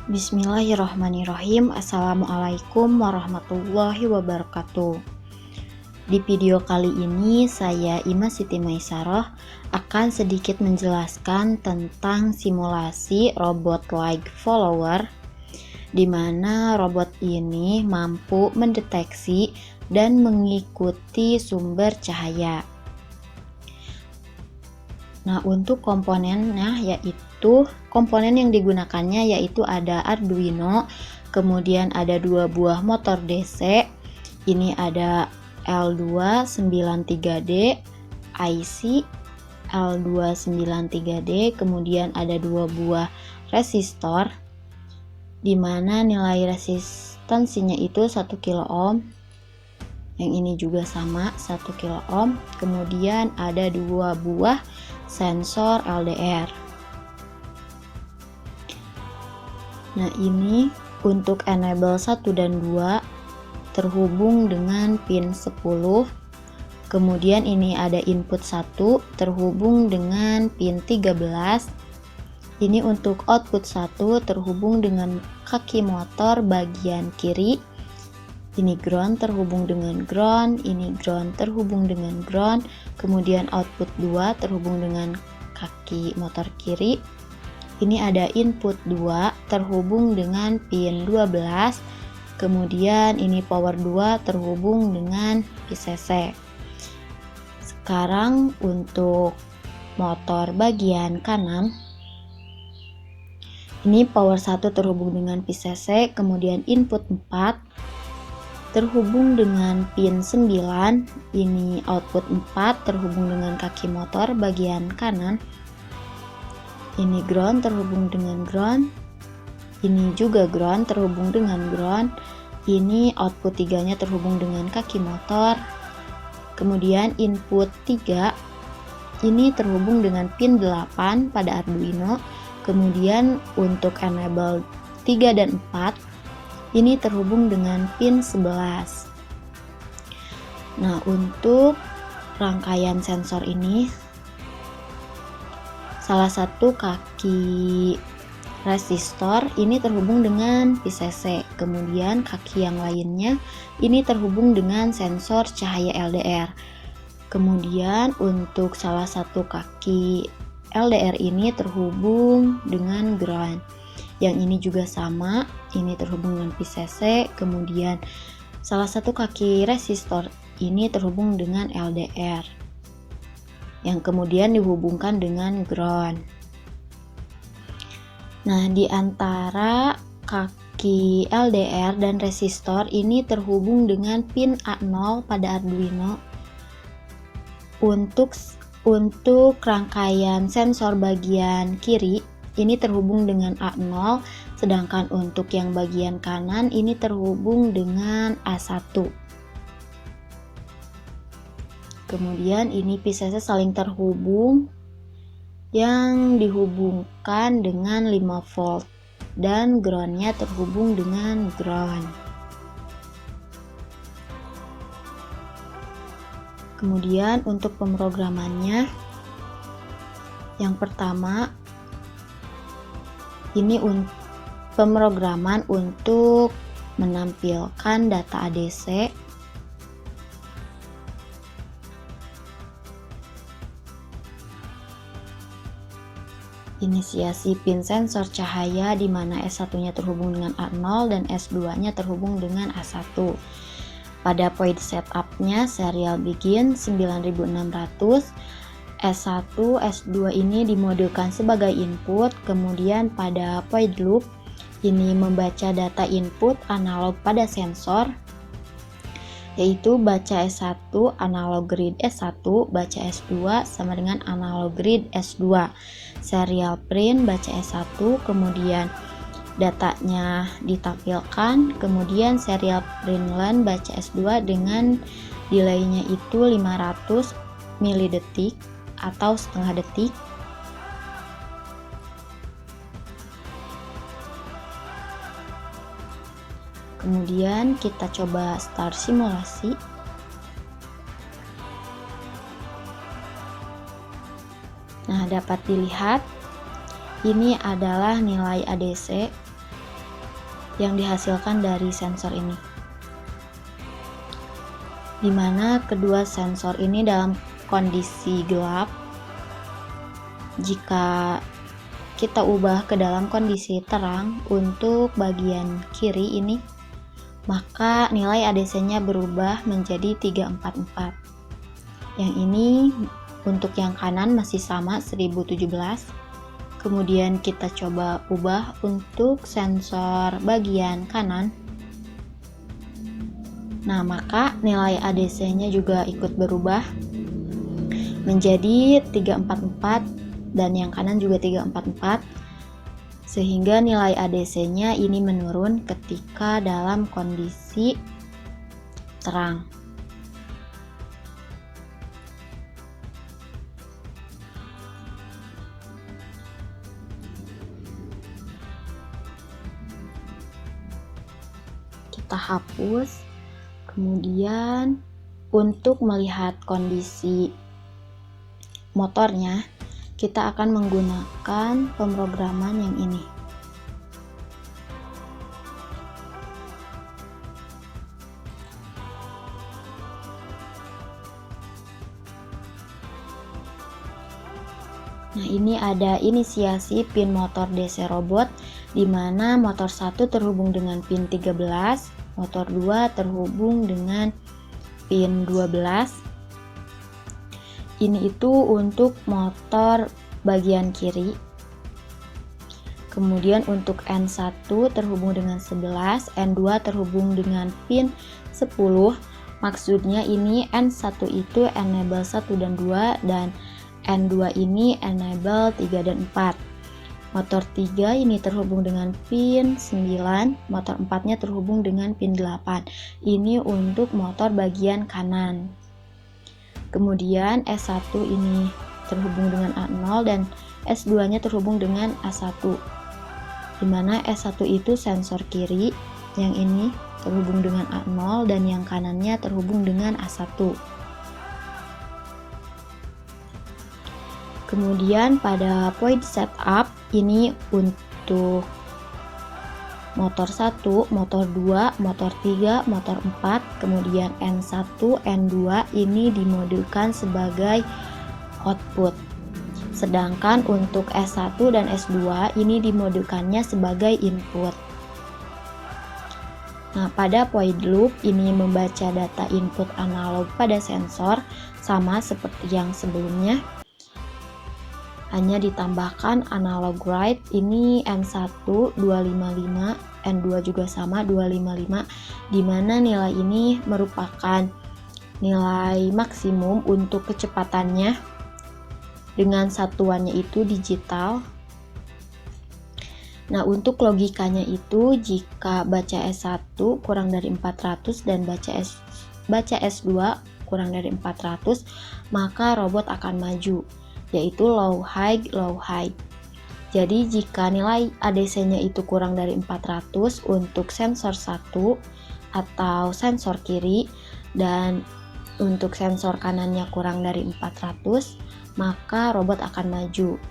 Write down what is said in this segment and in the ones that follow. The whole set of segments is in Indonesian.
Bismillahirrahmanirrahim. Assalamualaikum warahmatullahi wabarakatuh. Di video kali ini saya Ima Siti Maisaroh akan sedikit menjelaskan tentang simulasi robot light follower, di mana robot ini mampu mendeteksi dan mengikuti sumber cahaya. Nah, untuk komponennya komponen yang digunakannya yaitu ada Arduino, kemudian ada 2 buah motor DC. Ini ada L293D, IC L293D, kemudian ada 2 buah resistor, di mana nilai resistansinya itu 1 kilo ohm. Yang ini juga sama 1 kilo ohm. Kemudian ada 2 buah sensor LDR. Nah, ini untuk enable 1 dan 2 terhubung dengan pin 10. Kemudian ini ada input 1 terhubung dengan pin 13. Ini untuk output 1 terhubung dengan kaki motor bagian kiri. Ini ground terhubung dengan ground, ini ground terhubung dengan ground, kemudian output 2 terhubung dengan kaki motor kiri. Ini ada input 2 terhubung dengan pin 12, kemudian ini power 2 terhubung dengan PCC. Sekarang untuk motor bagian kanan, ini power 1 terhubung dengan PCC, kemudian input 4 terhubung dengan pin 9, ini output 4 terhubung dengan kaki motor bagian kanan. Ini ground terhubung dengan ground, ini juga ground terhubung dengan ground, ini output 3 nya terhubung dengan kaki motor. Kemudian input 3 ini terhubung dengan pin 8 pada Arduino. Kemudian untuk enable 3 dan 4 ini terhubung dengan pin 11. Nah, untuk rangkaian sensor ini, salah satu kaki resistor ini terhubung dengan PCC, kemudian kaki yang lainnya ini terhubung dengan sensor cahaya LDR. Kemudian untuk salah satu kaki LDR ini terhubung dengan ground. Yang ini juga sama, ini terhubung dengan PCC, kemudian salah satu kaki resistor ini terhubung dengan LDR, yang kemudian dihubungkan dengan ground. Nah, di antara kaki LDR dan resistor ini terhubung dengan pin A0 pada Arduino. Untuk rangkaian sensor bagian kiri ini terhubung dengan A0, sedangkan untuk yang bagian kanan ini terhubung dengan A1. Kemudian ini PCC saling terhubung yang dihubungkan dengan 5 volt dan groundnya terhubung dengan ground. Kemudian untuk pemrogramannya, yang pertama ini pemrograman untuk menampilkan data ADC. Inisiasi pin sensor cahaya, di mana S1-nya terhubung dengan A0 dan S2-nya terhubung dengan A1. Pada point setup-nya serial begin 9600. S1, S2 ini dimodekan sebagai input, kemudian pada void loop ini membaca data input analog pada sensor, yaitu baca S1 analog read S1, baca S2 sama dengan analog read S2. Serial print baca S1, kemudian datanya ditampilkan, kemudian serial print learn baca S2 dengan delaynya itu 500 milidetik atau setengah detik. Kemudian kita coba start simulasi. Nah, dapat dilihat ini adalah nilai ADC yang dihasilkan dari sensor ini, dimana kedua sensor ini dalam kondisi gelap. Jika kita ubah ke dalam kondisi terang untuk bagian kiri ini, maka nilai ADC-nya berubah menjadi 344. Yang ini untuk yang kanan masih sama 1017. Kemudian kita coba ubah untuk sensor bagian kanan. Nah, maka nilai ADC-nya juga ikut berubah menjadi 344 dan yang kanan juga 344, sehingga nilai ADC-nya ini menurun ketika dalam kondisi terang. Kita hapus. Kemudian untuk melihat kondisi motornya, kita akan menggunakan pemrograman yang ini. Nah, ini ada inisiasi pin motor DC robot, di mana motor 1 terhubung dengan pin 13, motor 2 terhubung dengan pin 12. Ini itu untuk motor bagian kiri. Kemudian untuk N1 terhubung dengan 11, N2 terhubung dengan pin 10. Maksudnya ini N1 itu enable 1 dan 2, dan N2 ini enable 3 dan 4. Motor 3 ini terhubung dengan pin 9, motor 4-nya terhubung dengan pin 8. Ini untuk motor bagian kanan. Kemudian S1 ini terhubung dengan A0 dan S2-nya terhubung dengan A1. Dimana S1 itu sensor kiri, yang ini terhubung dengan A0 dan yang kanannya terhubung dengan A1. Kemudian pada point setup ini untuk motor 1, motor 2, motor 3, motor 4, kemudian N1, N2 ini dimodulkan sebagai output. Sedangkan untuk S1 dan S2 ini dimodulkannya sebagai input. Nah, pada point loop ini membaca data input analog pada sensor sama seperti yang sebelumnya. Hanya ditambahkan analog write ini N1 255, N2 juga sama 255, di mana nilai ini merupakan nilai maksimum untuk kecepatannya dengan satuannya itu digital. Nah, untuk logikanya itu jika baca S1 kurang dari 400 dan baca S2 kurang dari 400, maka robot akan maju, yaitu low high low high. Jadi jika nilai ADC-nya itu kurang dari 400 untuk sensor 1 atau sensor kiri, dan untuk sensor kanannya kurang dari 400, maka robot akan maju.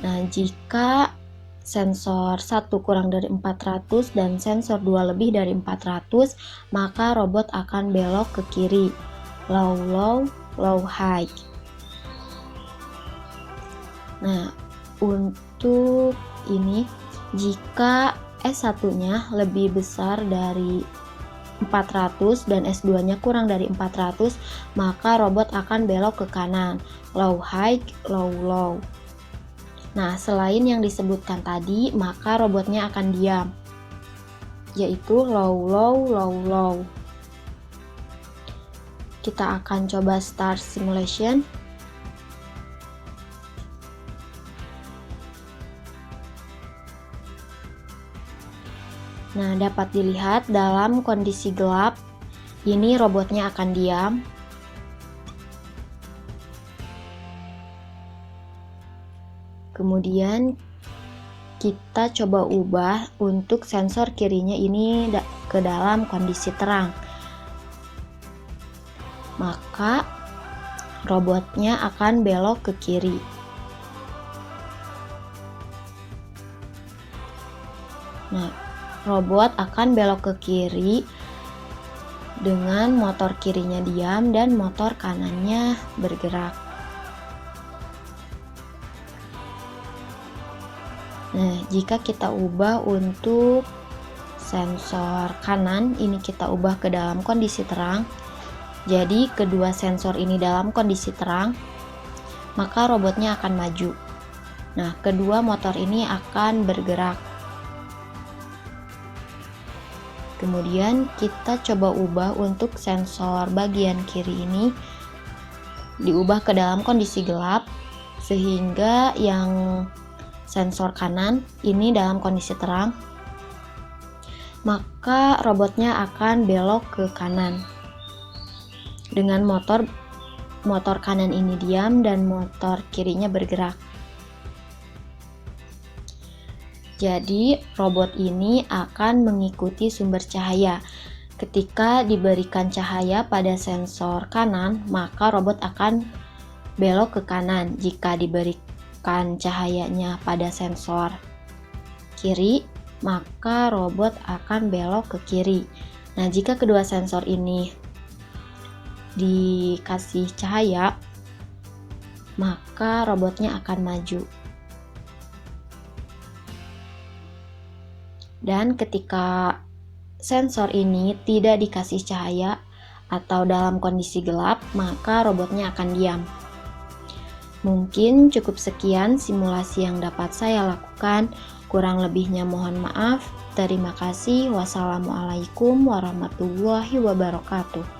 Nah, jika sensor 1 kurang dari 400 dan sensor 2 lebih dari 400, maka robot akan belok ke kiri, low low low high. Nah, untuk ini jika S1-nya lebih besar dari 400 dan S2-nya kurang dari 400, maka robot akan belok ke kanan, low high low low. Nah, selain yang disebutkan tadi, maka robotnya akan diam, yaitu low low low low. Kita akan coba start simulation. Nah, dapat dilihat dalam kondisi gelap, ini robotnya akan diam. Kemudian kita coba ubah untuk sensor kirinya ini ke dalam kondisi terang. Maka robotnya akan belok ke kiri. Nah, robot akan belok ke kiri dengan motor kirinya diam dan motor kanannya bergerak. Nah, jika kita ubah untuk sensor kanan, ini kita ubah ke dalam kondisi terang. Jadi, kedua sensor ini dalam kondisi terang, maka robotnya akan maju. Nah, kedua motor ini akan bergerak. Kemudian kita coba ubah untuk sensor bagian kiri ini diubah ke dalam kondisi gelap, sehingga yang sensor kanan ini dalam kondisi terang, maka robotnya akan belok ke kanan dengan motor kanan ini diam dan motor kirinya bergerak. Jadi robot ini akan mengikuti sumber cahaya. Ketika diberikan cahaya pada sensor kanan, maka robot akan belok ke kanan. Jika diberikan cahayanya pada sensor kiri, maka robot akan belok ke kiri. Nah, jika kedua sensor ini dikasih cahaya, maka robotnya akan maju. Dan ketika sensor ini tidak dikasih cahaya atau dalam kondisi gelap, maka robotnya akan diam. Mungkin cukup sekian simulasi yang dapat saya lakukan. Kurang lebihnya mohon maaf. Terima kasih. Wassalamualaikum warahmatullahi wabarakatuh.